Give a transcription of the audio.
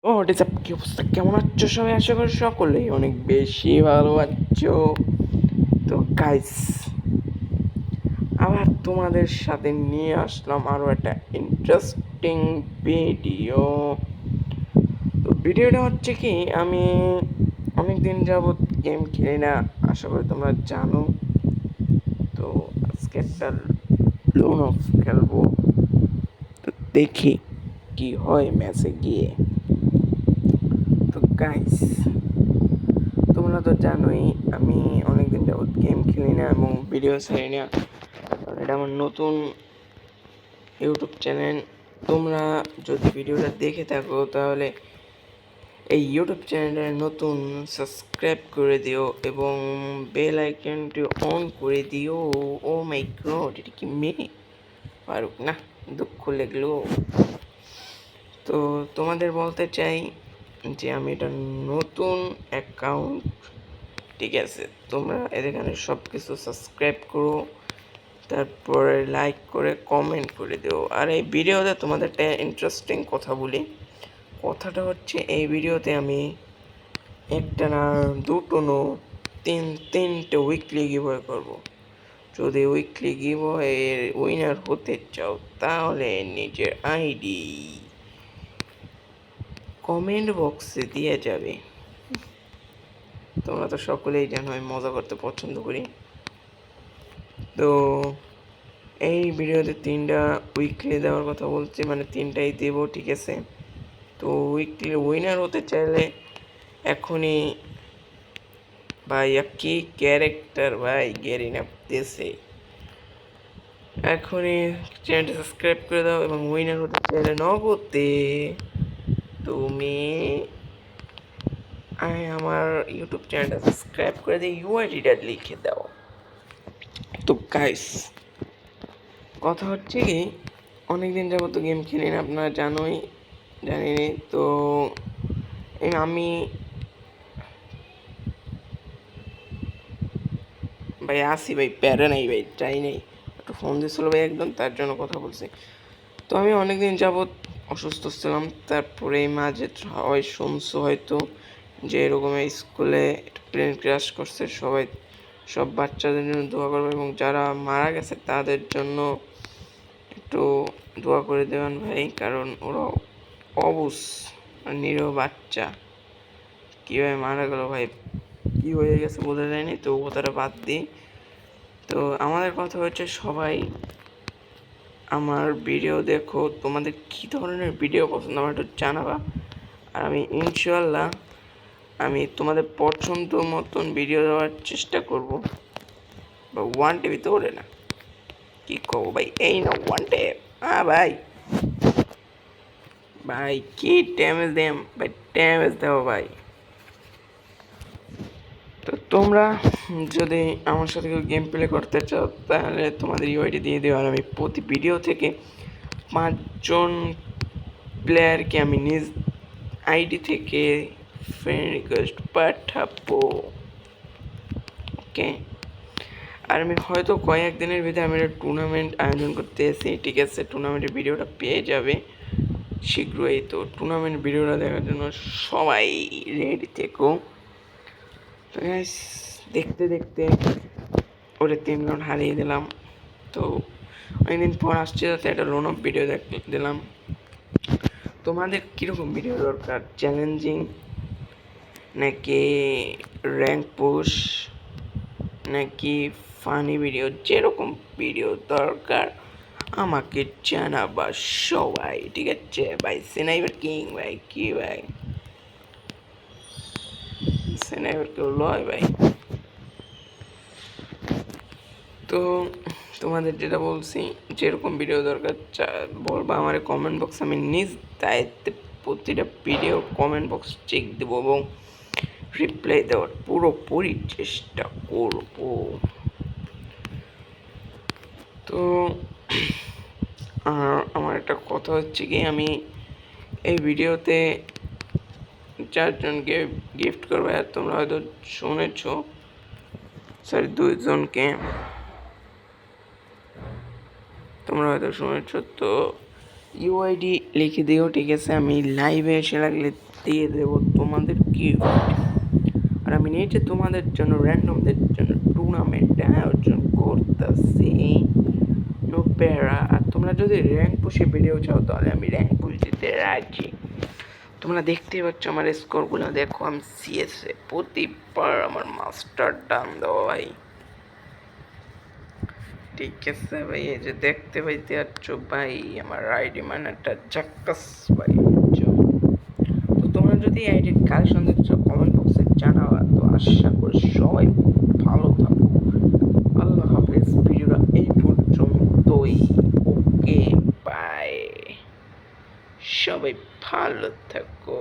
ও WhatsApp কি অবস্থা, কেমন আছো সবাই? আশা করি সকলেই অনেক বেশি ভালো আছো। তো গাইস, আবার তোমাদের সাথে নিয়ে আসলাম আরও একটা ইন্টারেস্টিং ভিডিও। তো ভিডিওটা হচ্ছে কি, আমি অনেক দিন যাবৎ গেম খেলি না, আশা করি তোমরা জানো। তো আজকে একটা লোন অফ খেলবো, তো দেখি কি হয় ম্যাচে গিয়ে। তো গাইস, তোমরা তো জানোই আমি অনেকদিন যাবৎ গেম খেলি না এবং ভিডিও ছাড়ি না, কারণ এটা আমার নতুন ইউটিউব চ্যানেল। তোমরা যদি ভিডিওটা দেখে থাকো তাহলে এই ইউটিউব চ্যানেলটা নতুন সাবস্ক্রাইব করে দিও এবং বেল আইকনটি অন করে দিও। ও মাই গড, এটা কি মেয়ে পারুক না, দুঃখ লাগলো। তো তোমাদের বলতে চাই যে আমি এটা নতুন অ্যাকাউন্ট, ঠিক আছে? তোমরা এখানে সব কিছু সাবস্ক্রাইব করো, তারপরে লাইক করে কমেন্ট করে দিও। আর এই ভিডিওতে তোমাদের একটা ইন্টারেস্টিং কথা বলি। কথাটা হচ্ছে, এই ভিডিওতে আমি একটা না, দুটো নো, তিনটে উইকলি গিভওয়ে করবো। যদি উইকলি গিভওয়ের উইনার হতে চাও তাহলে নিজের আইডি কমেন্ট বক্সে দিয়ে যাবে। তোমরা তো সকলেই জানো আমি মজা করতে পছন্দ করি। তো এই ভিডিওতে তিনটা উইকলি দেওয়ার কথা বলছি, মানে তিনটাই দেব, ঠিক আছে? তো উইকলি উইনার হতে চাইলে এখনই ভাই, কি ক্যারেক্টার ভাই, গেরিনা দেশে, এখনই চ্যানেলটা সাবস্ক্রাইব করে দাও এবং উইনার হতে চাইলে নগদে তুমি আমার ইউটিউব চ্যানেলটা সাবস্ক্রাইব করে দিয়ে ইউআইডিটা লিখে দাও। তো গাইস, কথা হচ্ছে কি, অনেকদিন যাবত তো গেম খেলি না, আপনারা জানোই, জানিনি তো। আমি ভাই আসি ভাই, প্যারা নাই ভাই, চাই নেই, একটু ফোন দিয়েছিল ভাই একদম, তার জন্য কথা বলছি। তো আমি অনেকদিন যাবৎ অসুস্থ ছিলাম, তারপরে এই মাঝে সবাই শুনছো হয়তো যে এরকম স্কুলে প্লেন ক্র্যাশ করছে। সবাই, সব বাচ্চাদের জন্য দোয়া করবে এবং যারা মারা গেছে তাদের জন্য একটু দোয়া করে দেবেন ভাই, কারণ ওরা অবুঝ নিরীহ বাচ্চা কীভাবে মারা গেল ভাই, কী হয়ে গেছে বোঝা যায়নি। তো কথাটা বাদ দিই। তো আমাদের কথা হচ্ছে, সবাই আমার ভিডিও দেখো, তোমাদের কী ধরনের ভিডিও পছন্দ আমার একটু জানাবা। আর আমি ইনশাল্লাহ আমি তোমাদের পছন্দ মতন ভিডিও দেওয়ার চেষ্টা করব। বা ওয়ান টিভি তো ওরে না, কী কব ভাই, এই না ওয়ান টেপ। হ্যাঁ ভাই, ভাই কি ড্যামেজ দেম ভাই, ড্যামেজ দেবো ভাই। তো তোমরা যদি আমার সাথে কেউ গেম প্লে করতে চাও তাহলে তোমাদের ইউআইডি দিয়ে দেওয়া, আর আমি প্রতি ভিডিও থেকে 5জন প্লেয়ারকে আমি নিজ আইডি থেকে ফ্রেন্ড রিকোয়েস্ট পাঠাবো, ওকে? আর আমি হয়তো কয়েকদিনের ভিতরে আমি একটা টুর্নামেন্ট আয়োজন করতে এসেছি, ঠিক আছে? টুর্নামেন্টের ভিডিওটা পেয়ে যাবে শীঘ্রই। তো টুর্নামেন্ট ভিডিওটা দেখার জন্য সবাই রেডি থেকো। তো গাইস, দেখতে দেখতে ওরে 3 রাউন্ড হারিয়ে দিলাম। তো অনেকদিন পর আসছে, যাতে একটা লোন অফ ভিডিও দিলাম। তোমাদের কীরকম ভিডিও দরকার? চ্যালেঞ্জিং নাকি র্যাঙ্ক পুশ নাকি ফানি ভিডিও? যেরকম ভিডিও দরকার আমাকে জানাবা সবাই, ঠিক আছে ভাই? স্নাইপার কিং ভাই, কি ভাই, স্নাইপার কেউ লয় ভাই? তো তোমাদের যেটা বলছি, যেরকম ভিডিও দরকার বলবা আমার কমেন্ট বক্স, আমি নিজ দায়িত্বে প্রতিটা ভিডিও কমেন্ট বক্স চেক দেবো এবং রিপ্লাই দেওয়ার পুরোপুরি চেষ্টা করব। তো আমার একটা কথা হচ্ছে কি, আমি এই ভিডিওতে 4জনকে গিফট করবো, আর তোমরা হয়তো শুনেছ, সরি 2জনকে তোমরা হয়তো শুনেছ। তো ইউআইডি লিখে দিও, ঠিক আছে? আমি লাইভে এসে লাগলে দিয়ে দেবো তোমাদের কি। আর আমি নিজে তোমাদের জন্য র্যান্ডমদের জন্য টুর্নামেন্ট আয়োজন করতেছি, নো প্যারা। আর তোমরা যদি র্যাঙ্ক পুষে ভিডিও চাও তাহলে আমি র্যাঙ্ক পুষ দিতে রাজি। তোমরা দেখতেই পাচ্ছ আমার স্কোরগুলো, দেখো আমি সিএসএ প্রতিবার আমার মাস্টার ডান দেওয়া ভাই, ঠিক আছে ভাই? এই যে দেখতে পাইতে পাচ্ছ ভাই আমার আইডি মানেটা জাক্কাস ভাই। তো তোমরা যদি আইডির কালেকশন দেখছো কমেন্ট বক্সে জানাবা। তো আশা করি সবাই ভালো থাকো। আল্লাহ হাফেজ। ভিডিওটা এই পর্যন্তই। ওকে বাই, সবাই ভালো থাকো।